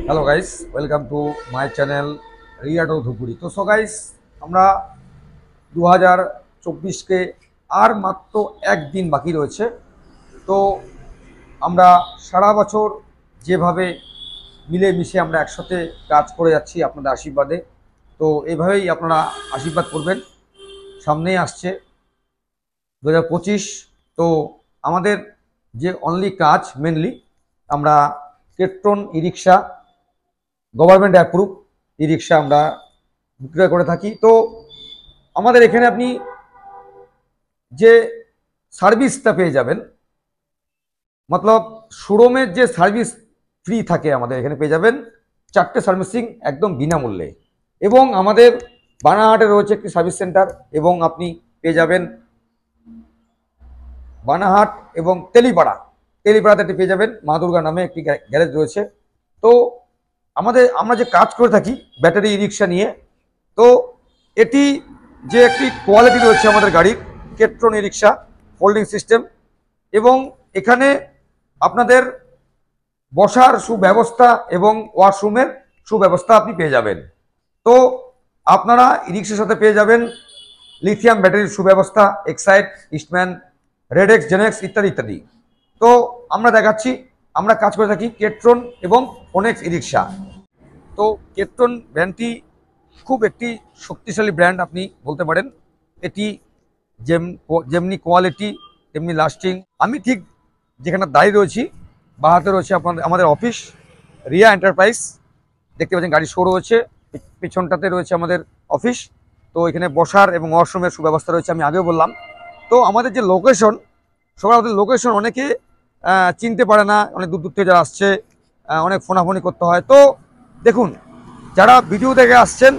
Hello guys, welcome to my channel রিয়াটো ধুপুরি। তো সো গাইস, আমরা 2024কে আর মাত্র একদিন বাকি রয়েছে। তো আমরা সারা বছর যেভাবে মিলেমিশে আমরা একসাথে কাজ করে যাচ্ছি আপনাদের আশীর্বাদে, তো এইভাবেই আপনারা আশীর্বাদ করবেন। সামনেই আসছে 2025। তো আমাদের যে অনলি কাজ মেনলি আমরা কেট্রন ই রিক্সা, গভর্নমেন্ট অ্যাপ্রুভ ই রিক্সা আমরা বিক্রয় করে থাকি। তো আমাদের এখানে আপনি যে সার্ভিসটা পেয়ে যাবেন, মতলব শোরুমের যে সার্ভিস ফ্রি থাকে আমাদের এখানে পেয়ে যাবেন 4টে সার্ভিসিং একদম বিনামূল্যে। এবং আমাদের বানাহাটে রয়েছে একটি সার্ভিস সেন্টার, এবং আপনি পেয়ে যাবেন বানাহাট এবং তেলিপাড়াতে পেয়ে যাবেন মা দুর্গা নামে একটি গ্যারেজ রয়েছে। তো আমরা যে কাজ করে থাকি ব্যাটারি ই রিক্সা নিয়ে, তো এটি যে একটি কোয়ালিটি রয়েছে আমাদের গাড়ির কেট্রন ই রিক্সা ফোল্ডিং সিস্টেম, এবং এখানে আপনাদের বসার সুব্যবস্থা এবং ওয়াশরুমের সুব্যবস্থা আপনি পেয়ে যাবেন। তো আপনারা ই রিক্সার সাথে পেয়ে যাবেন লিথিয়াম ব্যাটারির সুব্যবস্থা, এক্সাইড, ইস্টম্যান, রেডেক্স, জেনেক্স ইত্যাদি ইত্যাদি। তো আমরা দেখাচ্ছি, আমরা কাজ করে থাকি কেট্রন এবং ফোনেক্স ই রিক্সা। তো কেট্রন ব্র্যান্ডটি খুব একটি শক্তিশালী ব্র্যান্ড আপনি বলতে পারেন। এটি যেমনি কোয়ালিটি তেমনি লাস্টিং। আমি ঠিক যেখানে দাঁড়িয়ে রয়েছি বা হাতে রয়েছে আমাদের অফিস রিয়া এন্টারপ্রাইজ, দেখতে পাচ্ছেন গাড়ি শো রয়েছে, পেছনটাতে রয়েছে আমাদের অফিস। তো এখানে বসার এবং ওয়াশরুমের সুব্যবস্থা রয়েছে, আমি আগেও বললাম। তো আমাদের যে লোকেশন, সবাই আমাদের লোকেশন অনেকে চিনতে পারে না, অনেক দূর দূর থেকে যারা আসছে অনেক ফোনাফোনি করতে হয়। তো দেখুন, যারা ভিডিও দেখে আসছেন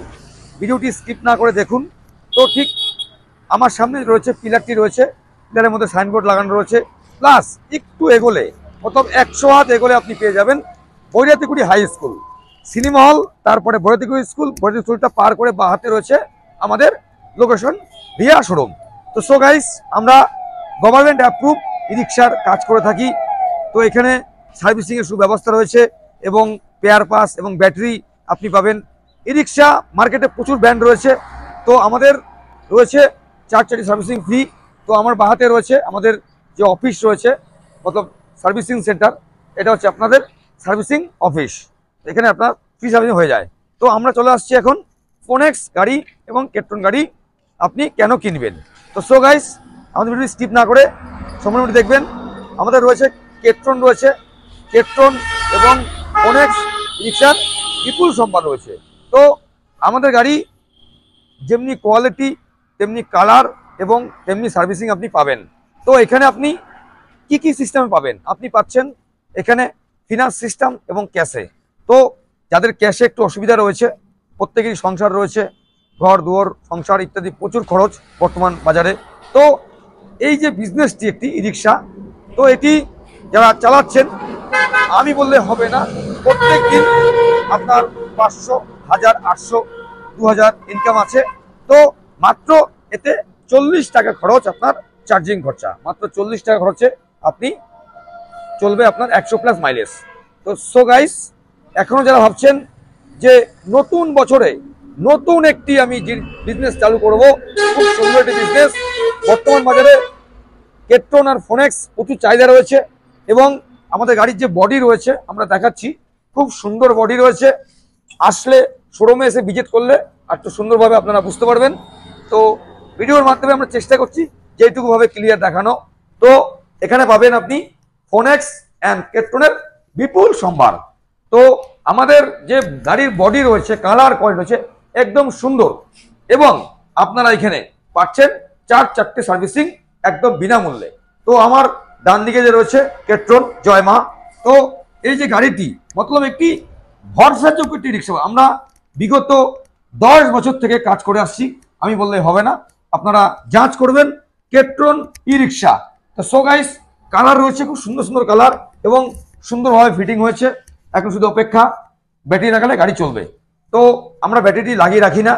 ভিডিওটি স্কিপ না করে দেখুন। তো ঠিক আমার সামনে রয়েছে পিলারটি রয়েছে, পিলারের মধ্যে সাইনবোর্ড লাগানো রয়েছে, প্লাস একটু এগোলে প্রথম 100 হাত এগোলে আপনি পেয়ে যাবেন বৈরাতিকুড়ি হাই স্কুল, সিনেমা হল, তারপরে বৈরাতিকুড়ি স্কুলটা পার করে বা হাতে রয়েছে আমাদের লোকেশন রিয়া শোরুম। তো সো গাইস, আমরা গভর্নমেন্ট অ্যাপ্রুভ ই রিক্সার কাজ করে থাকি। তো এখানে সার্ভিসিংয়ের সুব্যবস্থা রয়েছে এবং পেয়ার পাস এবং ব্যাটারি আপনি পাবেন। ই রিক্সা মার্কেটে প্রচুর ব্র্যান্ড রয়েছে, তো আমাদের রয়েছে 4 সার্ভিসিং ফ্রি। তো আমার বাহাতে রয়েছে আমাদের যে অফিস রয়েছে, মতলব সার্ভিসিং সেন্টার, এটা হচ্ছে আপনাদের সার্ভিসিং অফিস, এখানে আপনার ফ্রি সার্ভিসিং হয়ে যায়। তো আমরা চলে আসছি এখন ফোনেক্স গাড়ি এবং কেট্রন গাড়ি আপনি কেন কিনবেন। তো সো গাইস, আমাদের ভিডিও স্কিপ না করে সম্পূর্ণ ভিডিও দেখবেন। আমাদের রয়েছে কেট্রন এবং ফোনেক্স রিক্সার বিপুল সম্পদ রয়েছে। তো আমাদের গাড়ি যেমনি কোয়ালিটি তেমনি কালার এবং তেমনি সার্ভিসিং আপনি পাবেন। তো এখানে আপনি কি সিস্টেমে পাবেন, আপনি পাচ্ছেন এখানে ফিনান্স সিস্টেম এবং ক্যাশে। তো যাদের ক্যাশে একটু অসুবিধা রয়েছে, প্রত্যেকেরই সংসার রয়েছে, ঘর দুয়ার সংসার ইত্যাদি প্রচুর খরচ বর্তমান বাজারে। তো এই যে বিজনেসটি একটি ই রিক্সা, তো এটি যারা চালাচ্ছেন আমি বললে হবে না, প্রত্যেক দিন আপনার 500, 1000, 800, 2000 ইনকাম আছে। তো মাত্র এতে 40 টাকা খরচ, আপনার চার্জিং খরচা মাত্র 40 টাকা খরচে আপনি চলবে আপনার 100+ মাইলেজ। তো সো গাইস, এখনো যারা ভাবছেন যে নতুন বছরে নতুন একটি আমি বিজনেস চালু করব, খুব সুন্দর একটি বিজনেস, বর্তমান বাজারে কেট্রন আর ফোনেক্স প্রচুর চাহিদা রয়েছে, এবং আমাদের গাড়ির যে বডি রয়েছে আমরা দেখাচ্ছি, খুব সুন্দর বডি রয়েছে। আসলে শোরুমে এসে ভিজিট করলে একটু সুন্দরভাবে আপনারা বুঝতে পারবেন। তো ভিডিওর মাধ্যমে আমরা চেষ্টা করছি যেটুকুভাবে ক্লিয়ার দেখানো। তো এখানে পাবেন আপনি ফোনেক্স অ্যান্ড কেট্রনের বিপুল সম্ভার। তো আমাদের যে গাড়ির বডি রয়েছে, কালার কোয়ালিটি রয়েছে একদম সুন্দর, এবং আপনারা এখানে পাচ্ছেন 4 সার্ভিসিং একদম বিনামূল্যে। তো আমার ডান দিকে যে রয়েছে কেট্রন, জয় মা। তো এই যে গাড়িটি মতলব একটি ভরসাযোগ্য একটি রিক্সা, আমরা বিগত 10 বছর থেকে কাজ করে আসছি, আমি বললে হবে না, আপনারা যাঞ্চ করবেন কেট্রন ই রিক্সা। তো সো গাইস, কালার রয়েছে খুব সুন্দর সুন্দর কালার এবং সুন্দরভাবে ফিটিং হয়েছে। এখন শুধু অপেক্ষা, ব্যাটারি লাগালে গাড়ি চলবে। তো আমরা ব্যাটারিটি লাগিয়ে রাখি না,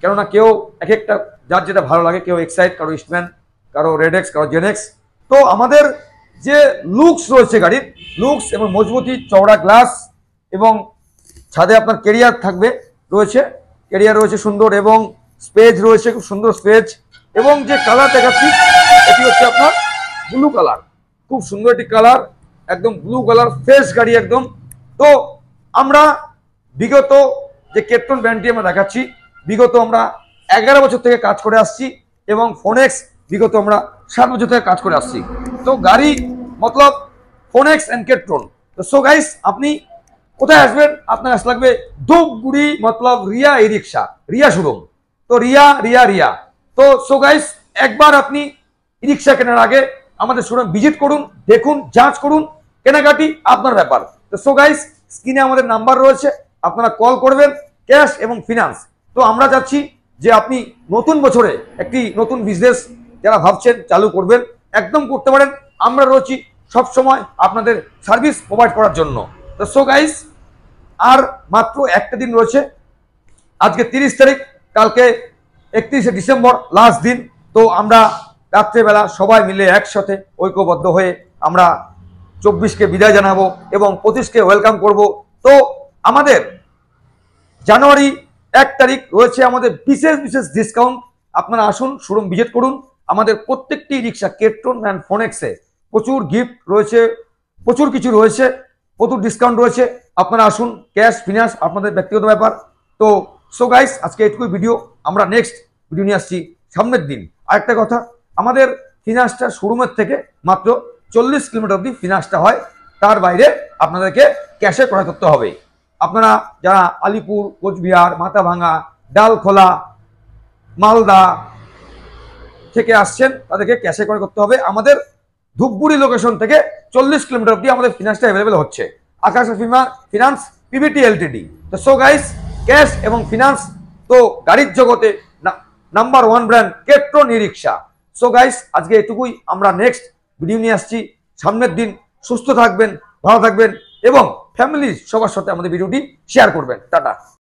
কেননা কেউ এক একটা যার যেটা ভালো লাগে, কেউ এক্সাইড, কারো ইস্টম্যান, কারো রেডেক্স, কারো জেনেক্স। তো আমাদের যে লুকস রয়েছে গাড়ির, লুকস এবং মজবুতি, চওড়া গ্লাস এবং ছাদে আপনার কেরিয়ার থাকবে, রয়েছে কেরিয়ার রয়েছে সুন্দর, এবং স্পেস রয়েছে খুব সুন্দর স্পেস। এবং যে কালার দেখাচ্ছি এটি হচ্ছে আপনার ব্লু কালার, খুব সুন্দর একটি কালার, একদম ব্লু কালার, ফ্রেশ গাড়ি একদম। তো আমরা বিগত যে কেট্টন ব্র্যান্ডটি আমরা দেখাচ্ছি, বিগত আমরা 11 বছর থেকে কাজ করে আসছি, এবং ফোনেক্স বিগত আমরা 7 বছর থেকে কাজ করে আসছি। তো গাড়ি মতলব ফোনেক্স অ্যান্ড কেট্টন। তো সো গাইস, আপনি কোথায় আসবেন? আপনার আস লাগবে ধূপগুড়ি মতলব রিয়া ই রিক্সা, রিয়া শোরুম। তো রিয়া রিয়া রিয়া। তো সো গাইস, একবার আপনি ই রিক্সা কেনার আগে আমাদের শোরুম ভিজিট করুন, দেখুন, যাচ করুন, কেনাকাটি আপনার ব্যাপার। তো সো গাইস, স্ক্রিনে আমাদের নাম্বার রয়েছে, আপনারা কল করবেন, ক্যাশ এবং ফিনান্স। তো আমরা চাচ্ছি যে আপনি নতুন বছরে একটি নতুন বিজনেস যারা ভাবছেন চালু করবেন, একদম করতে পারেন। আমরা রয়েছি সবসময় আপনাদের সার্ভিস প্রোভাইড করার জন্য। তো সো গাইস, আর মাত্র একটা দিন রয়েছে, আজকে 30 তারিখ, কালকে 31শে ডিসেম্বর লাস্ট দিন। তো আমরা রাত্রেবেলা সবাই মিলে একসাথে ঐক্যবদ্ধ হয়ে আমরা 24কে বিদায় জানাবো এবং 25কে ওয়েলকাম করব। তো আমাদের জানুয়ারি 1 তারিখ রয়েছে আমাদের বিশেষ বিশেষ ডিসকাউন্ট। আপনারা আসুন, শোরুম ভিজিট করুন। আমাদের প্রত্যেকটি রিক্সা কেট্টন অ্যান্ড ফোনেক্সে প্রচুর গিফট রয়েছে, প্রচুর কিছু রয়েছে, প্রচুর ডিসকাউন্ট রয়েছে। আপনারা আসুন, ক্যাশ ফিনান্স আপনাদের ব্যক্তিগত ব্যাপার। তো সো গাইস, আজকে এটুকুই ভিডিও। আমরা নেক্সট ভিডিও নিয়ে আসছি সামনের দিন। আরেকটা কথা, আমাদের ফিনান্সটা শোরুমের থেকে মাত্র 40 কিলোমিটার অব্দি ফিনান্সটা হয়, তার বাইরে আপনাদেরকে ক্যাশে ক্রয় করতে হবে। আপনারা যারা আলিপুর, কোচবিহার, মাথাভাঙা, ডালখোলা, মালদা থেকে আসছেন তাদেরকে ক্যাশে ক্রয় করতে হবে। আমাদের ধূপগুড়ি লোকেশন থেকে 40 কিলোমিটার অব্দি আমাদের ফিনান্সটা অ্যাভেলেবেল হচ্ছে, আকাশ ফিনান্স পিভিটি এলটিডি। তো সো গাইস, ক্যাশ এবং ফিনান্স তো গাড়ির জগতে নাম্বার 1 ব্র্যান্ড কেট্টন ই রিক্সা। সো গাইস, আজকে এটুকুই। আমরা নেক্সট ভিডিও নিয়ে আসছি সামনের দিন। সুস্থ থাকবেন, ভালো থাকবেন এবং ফ্যামিলি সবার সাথে আমাদের ভিডিওটি শেয়ার করবেন। টাটা।